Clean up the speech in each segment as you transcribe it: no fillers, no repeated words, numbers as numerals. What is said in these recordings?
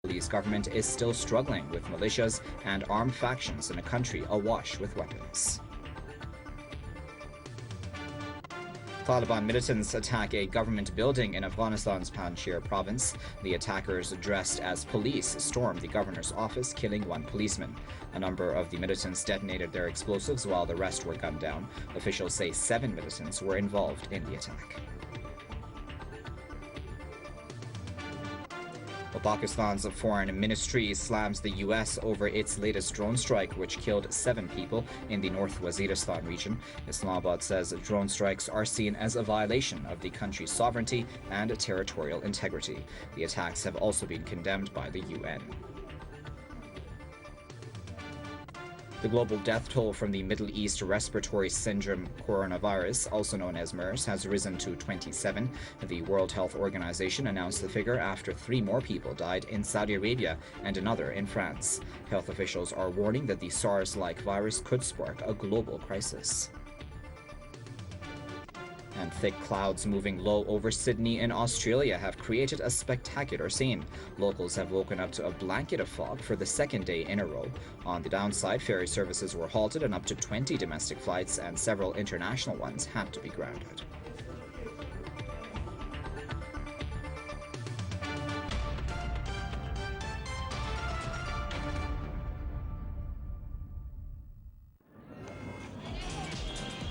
Lee's government is still struggling with militias and armed factions in a country awash with weapons. Taliban militants attack a government building in Afghanistan's Panjshir province. The attackers, dressed as police, stormed the governor's office, killing one policeman. A number of the militants detonated their explosives while the rest were gunned down. Officials say 7 militants were involved in the attack. Well, Pakistan's foreign ministry slams the U.S. over its latest drone strike, which killed 7 people in the North Waziristan region. Islamabad says drone strikes are seen as a violation of the country's sovereignty and territorial integrity. The attacks have also been condemned by the UN. The global death toll from the Middle East respiratory syndrome coronavirus, also known as MERS, has risen to 27. The World Health Organization announced the figure after 3 more people died in Saudi Arabia and another in France. Health officials are warning that the SARS-like virus could spark a global crisis. And thick clouds moving low over Sydney in Australia have created a spectacular scene. Locals have woken up to a blanket of fog for the 2nd day in a row. On the downside, ferry services were halted and up to 20 domestic flights and several international ones had to be grounded.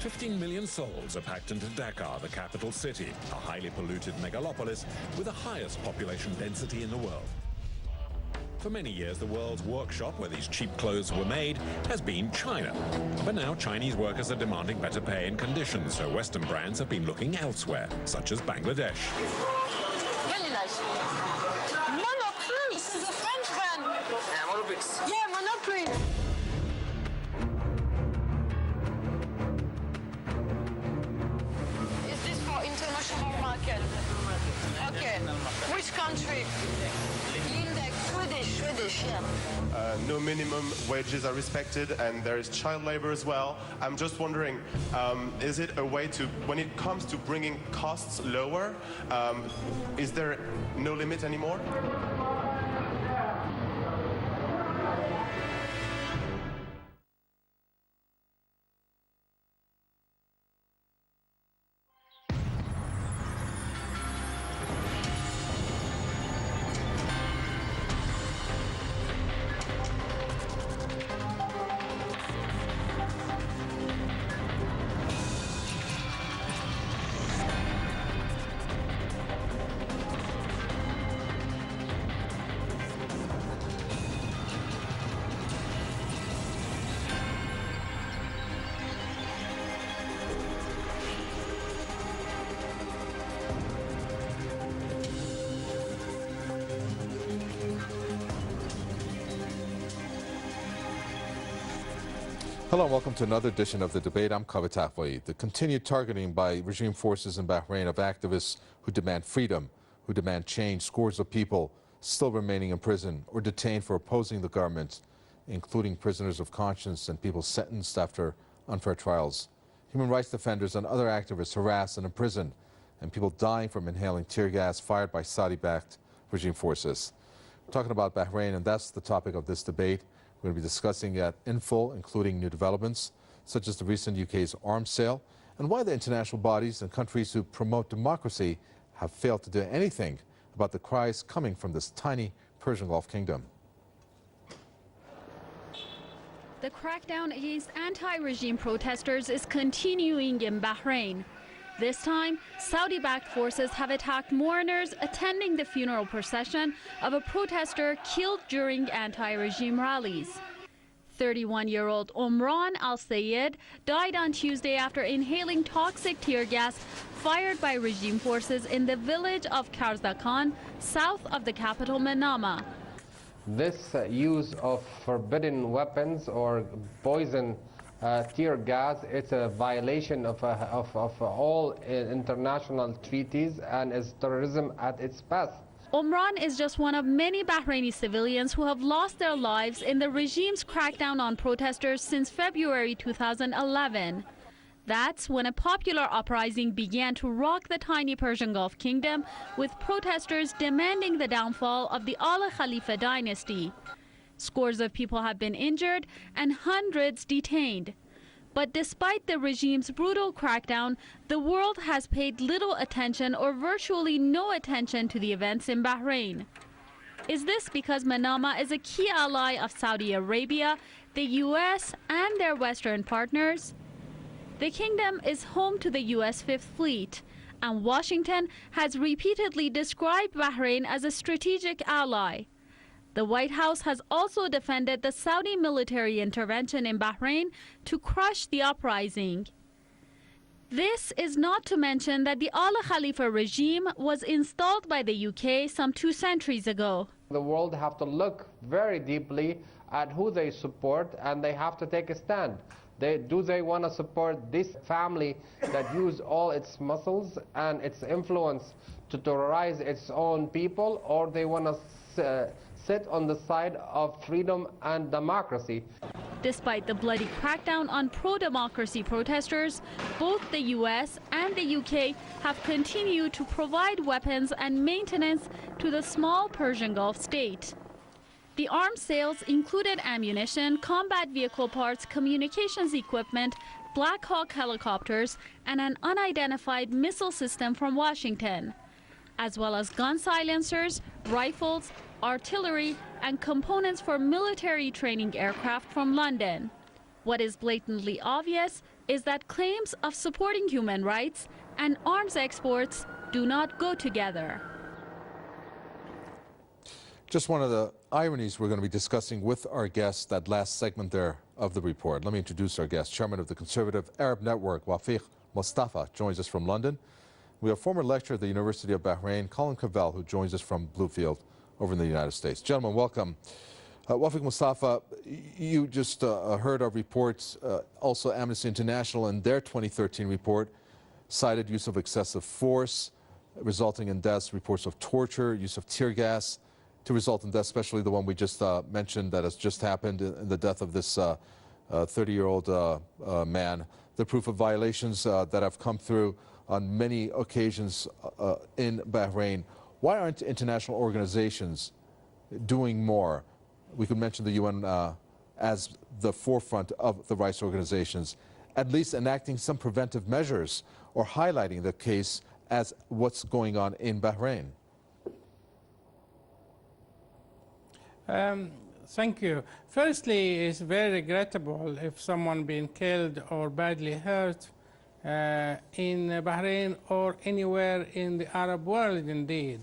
$15 million souls are packed into Dakar, the capital city, a highly polluted megalopolis with the highest population density in the world. For many years, the world's workshop where these cheap clothes were made has been China. But now Chinese workers are demanding better pay and conditions, so Western brands have been looking elsewhere, such as Bangladesh. Really nice. Monoprix! This is a French brand. Monoprix. Yeah, Monoprix. International market. Okay. Which country? Index. Swedish, yeah. No minimum wages are respected, and there is child labor as well. I'm just wondering, is it a way to, when it comes to bringing costs lower, is there no limit anymore? Hello and welcome to another edition of The Debate. I'm Kavit Afwai. The continued targeting by regime forces in Bahrain of activists who demand freedom, who demand change, scores of people still remaining in prison or detained for opposing the government, including prisoners of conscience and people sentenced after unfair trials. Human rights defenders and other activists harassed and imprisoned, and people dying from inhaling tear gas fired by Saudi-backed regime forces. We're talking about Bahrain, and that's the topic of this debate. We're going to be discussing it in full, including new developments, such as the recent UK's arms sale, and why the international bodies and countries who promote democracy have failed to do anything about the cries coming from this tiny Persian Gulf kingdom. The crackdown against anti-regime protesters is continuing in Bahrain. This time, Saudi-backed forces have attacked mourners attending the funeral procession of a protester killed during anti-regime rallies. 31-year-old Omran al-Sayed died on Tuesday after inhaling toxic tear gas fired by regime forces in the village of Karzakan, south of the capital Manama. This use of forbidden weapons or poison tear gas, it's a violation of all international treaties and is terrorism at its best. Omran is just one of many Bahraini civilians who have lost their lives in the regime's crackdown on protesters since February 2011. That's when a popular uprising began to rock the tiny Persian Gulf kingdom, with protesters demanding the downfall of the Al Khalifa dynasty. Scores of people have been injured and hundreds detained. But despite the regime's brutal crackdown, the world has paid little attention or virtually no attention to the events in Bahrain. Is this because Manama is a key ally of Saudi Arabia, the US, and their Western partners? The kingdom is home to the US Fifth Fleet, and Washington has repeatedly described Bahrain as a strategic ally. The White House has also defended the Saudi military intervention in Bahrain to crush the uprising. This is not to mention that the Al Khalifa regime was installed by the UK some 2 centuries ago. The world have to look very deeply at who they support, and they have to take a stand. Do they want to support this family that use all its muscles and its influence to terrorize its own people, or they want to sit on the side of freedom and democracy? Despite the bloody crackdown on pro-democracy protesters, both the US and the UK have continued to provide weapons and maintenance to the small Persian Gulf state. The arms sales included ammunition, combat vehicle parts, communications equipment, Black Hawk helicopters, and an unidentified missile system from Washington, as well as gun silencers, rifles, artillery, and components for military training aircraft from London. What is blatantly obvious is that claims of supporting human rights and arms exports do not go together. Just one of the ironies we're going to be discussing with our guest, that last segment there of the report. Let me introduce our guest. Chairman of the Conservative Arab Network, Wafik Moustafa, joins us from London. We have former lecturer at the University of Bahrain, Colin Cavell, who joins us from Bluefield over in the United States. Gentlemen, welcome. Wafik Moustafa, you just heard our reports. Also, Amnesty International in their 2013 report cited use of excessive force, resulting in deaths, reports of torture, use of tear gas, to result in death, especially the one we just mentioned that has just happened in the death of this 30-year-old man. The proof of violations that have come through on many occasions in Bahrain. Why aren't international organizations doing more? We could mention the UN as the forefront of the rights organizations, at least enacting some preventive measures or highlighting the case as what's going on in Bahrain. Thank you. Firstly, it's very regrettable if someone been killed or badly hurt in Bahrain or anywhere in the Arab world indeed.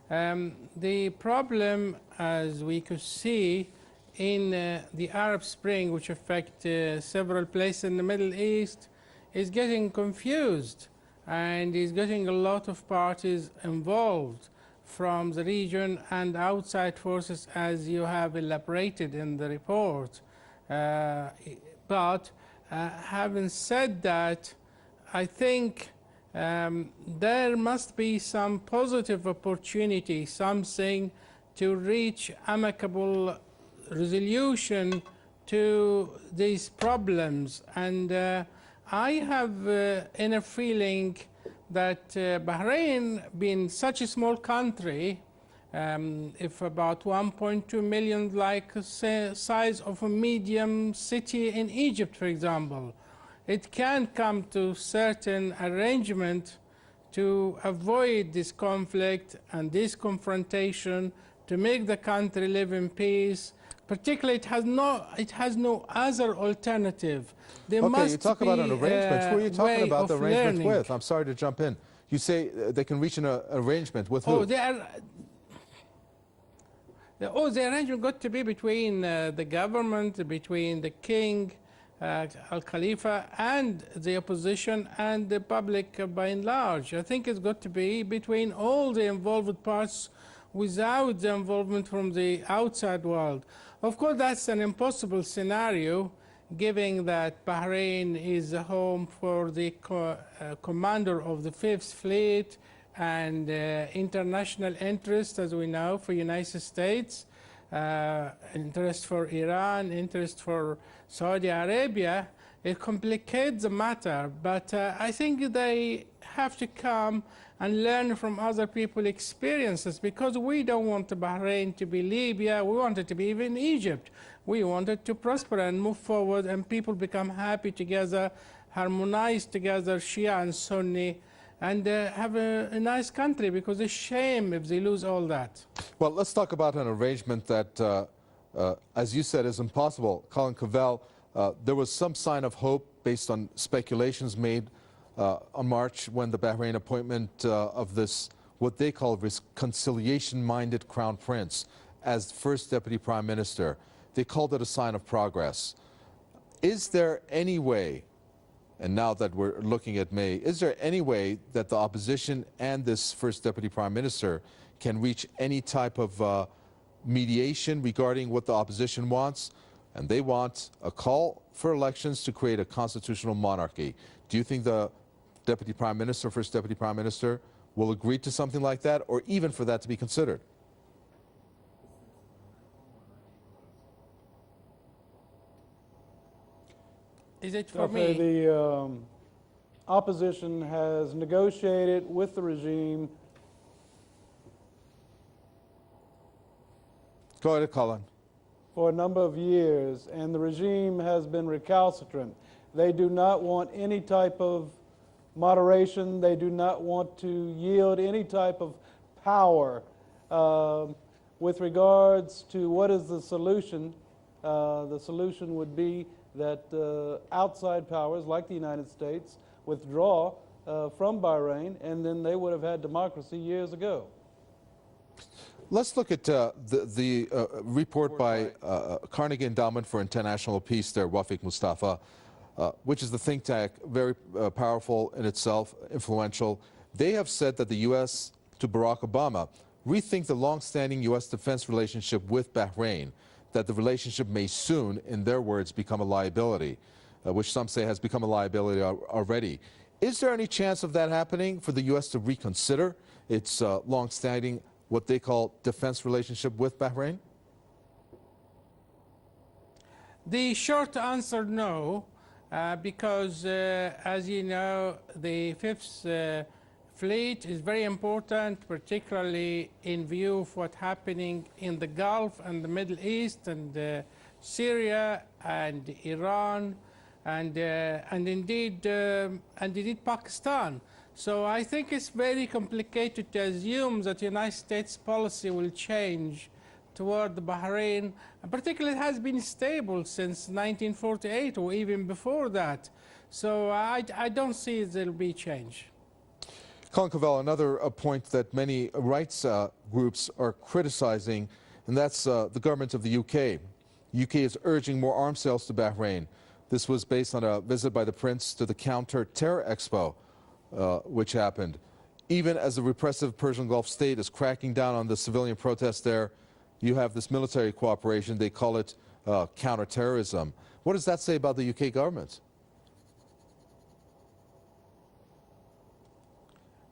The problem, as we could see in the Arab Spring, which affect several places in the Middle East, is getting confused and is getting a lot of parties involved from the region and outside forces, as you have elaborated in the report. But having said that, I think there must be some positive opportunity, something to reach amicable resolution to these problems. And I have a feeling that Bahrain, being such a small country, if about 1.2 million, like size of a medium city in Egypt, for example, it can come to certain arrangement to avoid this conflict and this confrontation, to make the country live in peace. Particularly, it has no other alternative. There okay, you talk about an arrangement. Who are you talking about the arrangement learning. with? I'm sorry to jump in. You say they can reach an arrangement with who? The arrangement got to be between the government, between the king, Al Khalifa, and the opposition and the public by and large. I think it's got to be between all the involved parts without the involvement from the outside world. Of course, that's an impossible scenario, given that Bahrain is the home for the commander of the Fifth Fleet and international interest, as we know, for United States, interest for Iran, interest for Saudi Arabia. it complicates the matter, but I think they have to come and learn from other people's experiences, because we don't want Bahrain to be Libya, we want it to be even Egypt. We want it to prosper and move forward and people become happy together, harmonize together, Shia and Sunni, and have a nice country, because it's a shame if they lose all that. Well, let's talk about an arrangement that, as you said, is impossible. Colin Cavell, there was some sign of hope based on speculations made on March when the Bahrain appointment of this, what they call reconciliation-minded crown prince as first deputy prime minister. They called it a sign of progress. Is there any way, and now that we're looking at May, is there any way that the opposition and this first deputy prime minister can reach any type of mediation regarding what the opposition wants? And they want a call for elections to create a constitutional monarchy. Do you think the deputy prime minister, first deputy prime minister, will agree to something like that, or even for that to be considered? Is it for me? The opposition has negotiated with the regime. Go ahead, Colin. For a number of years, and the regime has been recalcitrant. They do not want any type of moderation. They do not want to yield any type of power. With regards to what is the solution would be that outside powers like the United States withdraw from Bahrain, and then they would have had democracy years ago. Let's look at the report by Carnegie Endowment for International Peace there, Wafik Moustafa, which is the think tank, very powerful in itself, influential. They have said that the U.S., to Barack Obama, rethink the long-standing U.S. defense relationship with Bahrain, that the relationship may soon, in their words, become a liability, which some say has become a liability already. Is there any chance of that happening, for the U.S. to reconsider its long-standing, what they call defense relationship with Bahrain? The short answer, no, because as you know, the Fifth Fleet is very important, particularly in view of what's happening in the Gulf and the Middle East and Syria and Iran and indeed Pakistan. So I think it's very complicated to assume that the United States policy will change toward Bahrain. And particularly, it has been stable since 1948 or even before that. So I don't see there will be change. Colin Cavell, another point that many rights groups are criticizing, and that's the government of the UK. The UK is urging more arms sales to Bahrain. This was based on a visit by the Prince to the Counter-Terror Expo, which happened. Even as the repressive Persian Gulf state is cracking down on the civilian protests there, you have this military cooperation. They call it counterterrorism. What does that say about the UK government?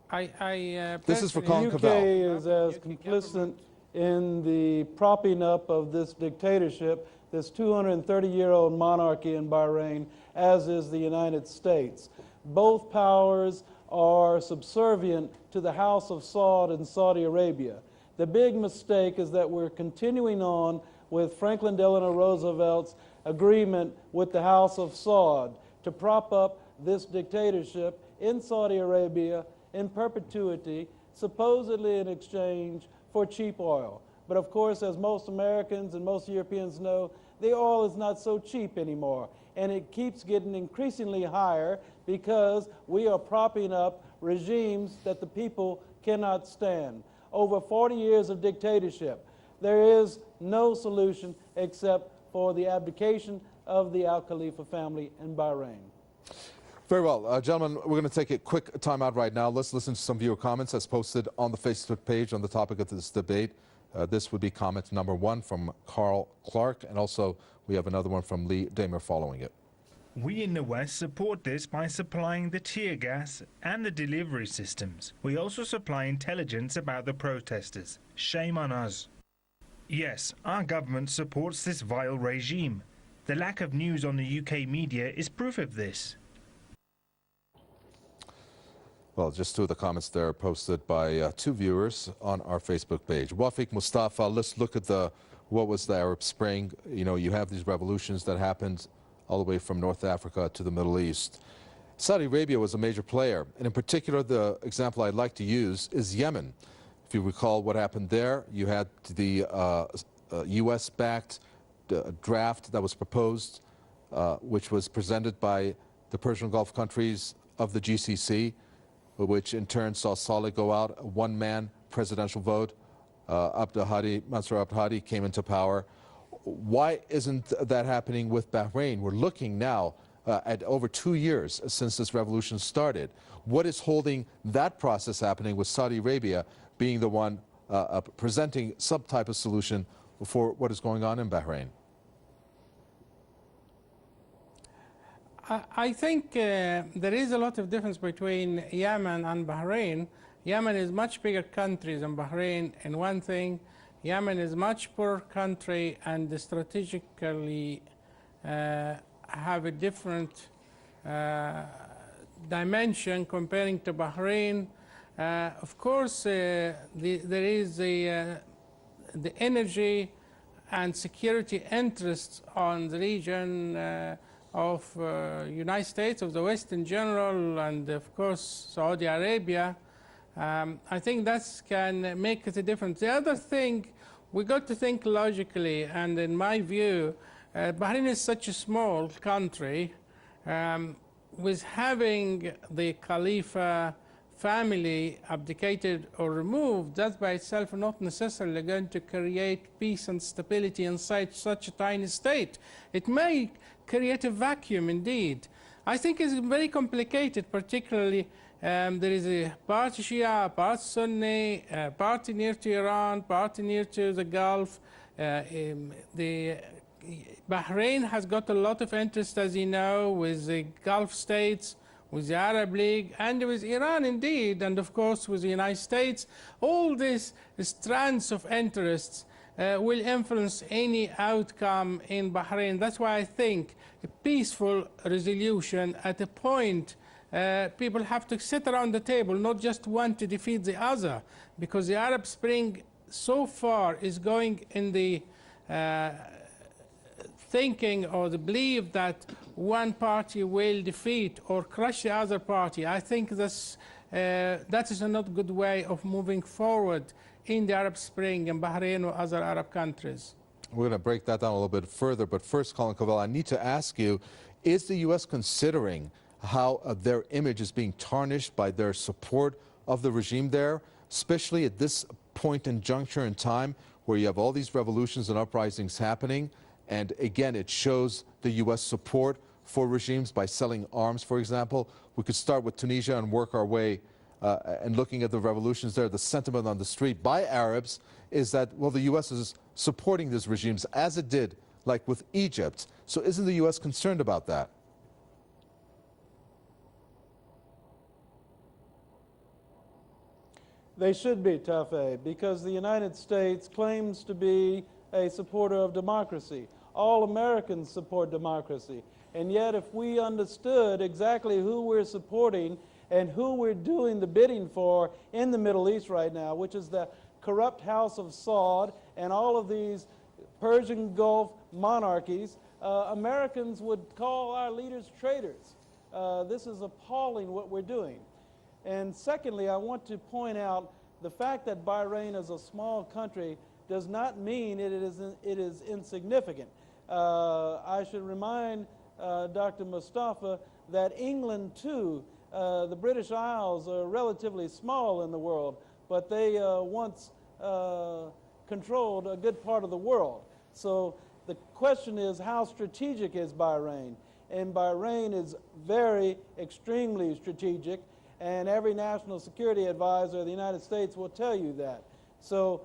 This is for Colin Cavell. The UK is as complicit in the propping up of this dictatorship, this 230-year-old monarchy in Bahrain, as is the United States. Both powers are subservient to the House of Saud in Saudi Arabia. The big mistake is that we're continuing on with Franklin Delano Roosevelt's agreement with the House of Saud to prop up this dictatorship in Saudi Arabia in perpetuity, supposedly in exchange for cheap oil. But of course, as most Americans and most Europeans know, the oil is not so cheap anymore, and it keeps getting increasingly higher because we are propping up regimes that the people cannot stand. Over 40 years of dictatorship, there is no solution except for the abdication of the Al Khalifa family in Bahrain. Very well. Gentlemen, we're going to take a quick timeout right now. Let's listen to some viewer comments as posted on the Facebook page on the topic of this debate. This would be comment number 1 from Carl Clark, and also we have another one from Lee Damer following it. We in the West support this by supplying the tear gas and the delivery systems. We also supply intelligence about the protesters. Shame on us. Yes, our government supports this vile regime. The lack of news on the UK media is proof of this. Well, just two of the comments there posted by two viewers on our Facebook page. Wafik Moustafa, let's look at what was the Arab Spring. You know, you have these revolutions that happened all the way from North Africa to the Middle East. Saudi Arabia was a major player, and in particular, the example I'd like to use is Yemen. If you recall what happened there, you had the US-backed draft that was proposed, which was presented by the Persian Gulf countries of the GCC, which in turn saw Saleh go out, a one-man presidential vote. Mansour Abd-Hadi came into power. Why isn't that happening with Bahrain? We're looking now at over 2 years since this revolution started. What is holding that process happening with Saudi Arabia being the one presenting some type of solution for what is going on in Bahrain? I think there is a lot of difference between Yemen and Bahrain. Yemen is much bigger country than Bahrain, and one thing, Yemen is much poorer country and strategically have a different dimension comparing to Bahrain. Of course, there is the energy and security interests on the region of United States, of the West in general, and of course Saudi Arabia. I think that can make it a difference. The other thing, we got to think logically, and in my view, Bahrain is such a small country. With having the Khalifa family abdicated or removed, that by itself not necessarily going to create peace and stability inside such a tiny state. It may create a vacuum indeed. I think it's very complicated, particularly there is a part Shia, part Sunni, party near to Iran, party near to the Gulf. Bahrain has got a lot of interest, as you know, with the Gulf states, with the Arab League, and with Iran indeed, and of course with the United States. All these strands of interests will influence any outcome in Bahrain. That's why I think a peaceful resolution at a point, people have to sit around the table, not just one to defeat the other, because the Arab Spring so far is going in the thinking or the belief that one party will defeat or crush the other party. I think that is a not good way of moving forward in the Arab Spring in Bahrain or other Arab countries. We're going to break that down a little bit further, but first, Colin Covell, I need to ask you, is the U.S. considering how their image is being tarnished by their support of the regime there, especially at this point and juncture in time where you have all these revolutions and uprisings happening, and again, it shows the U.S. support for regimes by selling arms, for example? We could start with Tunisia and work our way and looking at the revolutions there. The sentiment on the street by Arabs is that, well, the U.S. is supporting these regimes as it did, like with Egypt. So isn't the U.S. concerned about that? They should be, Tafe, because the United States claims to be a supporter of democracy. All Americans support democracy. And yet, if we understood exactly who we're supporting and who we're doing the bidding for in the Middle East right now, which is the corrupt house of Saud and all of these Persian Gulf monarchies, Americans would call our leaders traitors. This is appalling what we're doing. And secondly, I want to point out the fact that Bahrain is a small country does not mean it is insignificant. I should remind Dr. Moustafa that England, too, the British Isles are relatively small in the world, but they once controlled a good part of the world. So the question is, how strategic is Bahrain? And Bahrain is very, extremely strategic, and every national security advisor of the United States will tell you that. So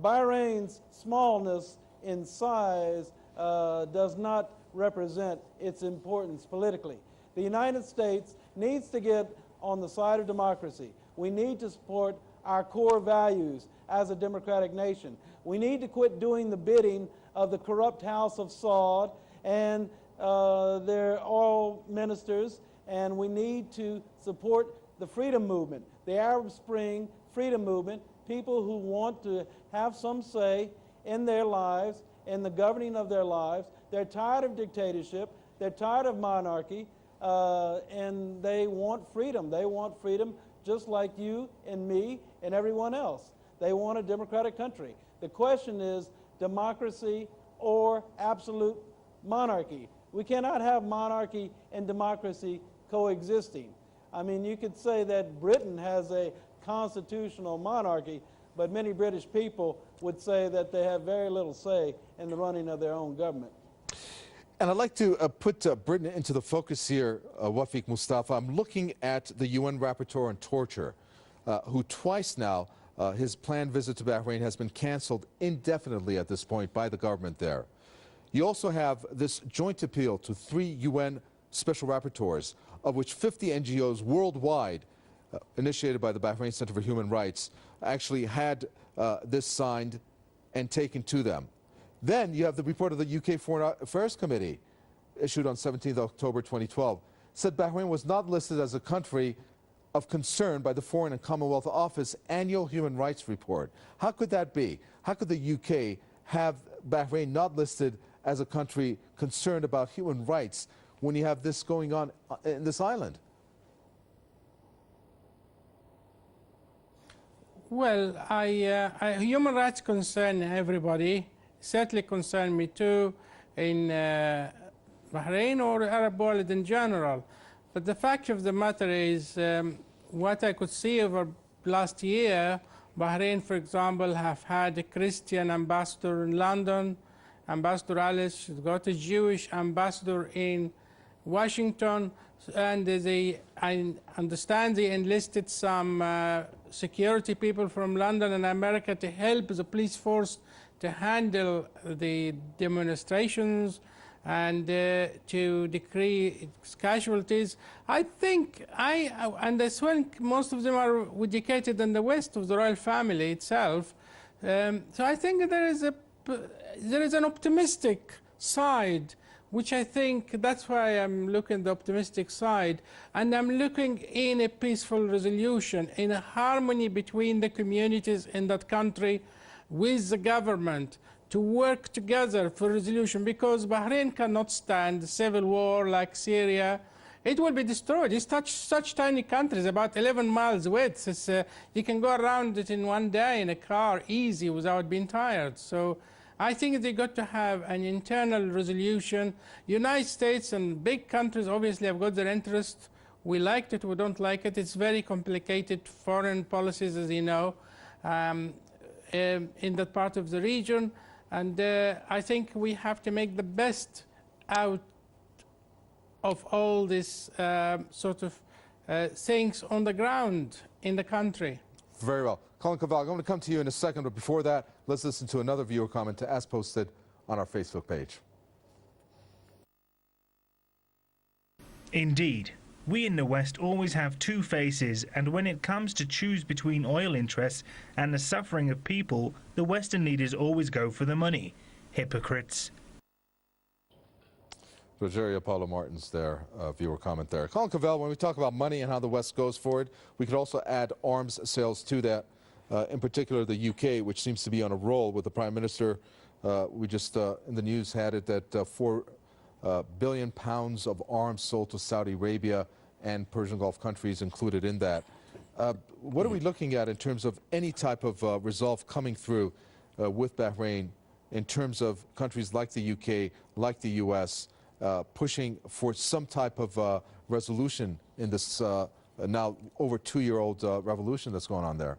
Bahrain's smallness in size does not represent its importance politically. The United States needs to get on the side of democracy. We need to support our core values as a democratic nation. We need to quit doing the bidding of the corrupt house of Saud and they're all ministers, and we need to support the freedom movement, the Arab Spring freedom movement, people who want to have some say in their lives, in the governing of their lives. They're tired of dictatorship, they're tired of monarchy, and they want freedom. They want freedom just like you and me and everyone else. They want a democratic country. The question is democracy or absolute monarchy. We cannot have monarchy and democracy coexisting. I mean, you could say that Britain has a constitutional monarchy, but many British people would say that they have very little say in the running of their own government. And I'd like to put Britain into the focus here, Wafik Moustafa. I'm looking at the UN Rapporteur on Torture, who twice now, his planned visit to Bahrain has been canceled indefinitely at this point by the government there. You also have this joint appeal to 3 UN special rapporteurs, of which 50 NGOs worldwide, initiated by the Bahrain Center for Human Rights, actually had this signed and taken to them. Then you have the report of the UK Foreign Affairs Committee, issued on 17th October 2012, said Bahrain was not listed as a country of concern by the Foreign and Commonwealth Office annual human rights report. How could that be? How could the UK have Bahrain not listed as a country concerned about human rights when you have this going on in this island? Well, human rights concern everybody, certainly concern me too in Bahrain or Arab world in general. But the fact of the matter is, what I could see over last year, Bahrain, for example, have had a Christian ambassador in London, Ambassador Alice. She's got a Jewish ambassador in Washington, and I understand they enlisted some security people from London and America to help the police force to handle the demonstrations and to decrease casualties. I think, and as well, most of them are educated in the West of the royal family itself. So I think there is an optimistic side, which I think that's why I'm looking at the optimistic side, and I'm looking in a peaceful resolution, in a harmony between the communities in that country with the government to work together for resolution, because Bahrain cannot stand civil war like Syria. It will be destroyed. It's such tiny countries, about 11 miles width. You can go around it in one day in a car easy without being tired. So I think they got to have an internal resolution. United States and big countries obviously have got their interest. We liked it, we don't like it. It's very complicated foreign policies, as you know, in that part of the region. And I think we have to make the best out of all this sort of things on the ground in the country. Very well. Colin Caval, I'm going to come to you in a second, but before that, let's listen to another viewer comment as posted on our Facebook page. Indeed, we in the West always have two faces, and when it comes to choose between oil interests and the suffering of people, the Western leaders always go for the money. Hypocrites. Rogerio Paulo Martins there, viewer comment there. Colin Caval, when we talk about money and how the West goes forward, we could also add arms sales to that, in particular the UK, which seems to be on a roll with the Prime Minister. We just, in the news, had it that £4 billion of arms sold to Saudi Arabia and Persian Gulf countries included in that. What are we looking at in terms of any type of resolve coming through with Bahrain in terms of countries like the UK, like the US, pushing for some type of resolution in this now over 2-year-old revolution that's going on there?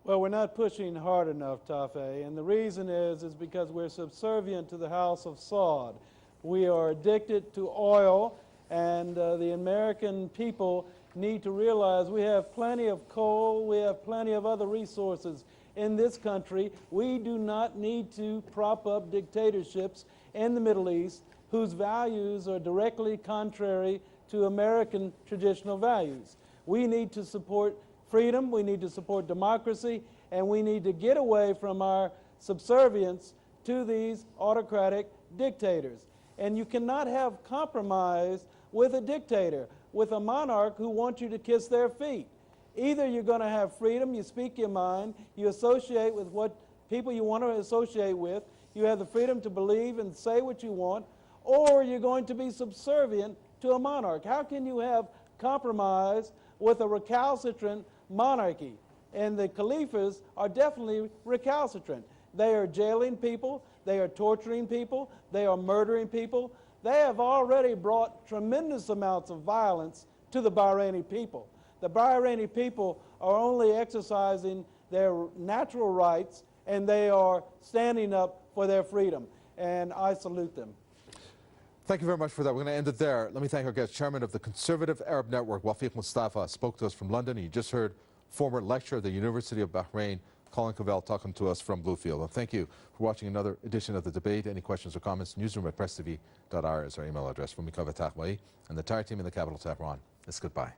Well, we're not pushing hard enough, Tafe, and the reason is because we're subservient to the House of Saud. We are addicted to oil, and the American people need to realize we have plenty of coal, we have plenty of other resources in this country. We do not need to prop up dictatorships in the Middle East whose values are directly contrary to American traditional values. We need to support freedom, we need to support democracy, and we need to get away from our subservience to these autocratic dictators. And you cannot have compromise with a dictator, with a monarch who wants you to kiss their feet. Either you're going to have freedom, you speak your mind, you associate with what people you want to associate with, you have the freedom to believe and say what you want, or you're going to be subservient to a monarch. How can you have compromise with a recalcitrant monarchy? And the caliphs are definitely recalcitrant. They are jailing people, they are torturing people, they are murdering people. They have already brought tremendous amounts of violence to the Bahraini people. The Bahraini people are only exercising their natural rights, and they are standing up for their freedom. And I salute them. Thank you very much for that. We're going to end it there. Let me thank our guest, Chairman of the Conservative Arab Network, Wafik Moustafa, spoke to us from London. You just heard former lecturer at the University of Bahrain, Colin Covell, talking to us from Bluefield. And thank you for watching another edition of The Debate. Any questions or comments, newsroom@presstv.ir is our email address. From me, Kaveh Tahmai, and the entire team in the capital, Tehran. It's goodbye.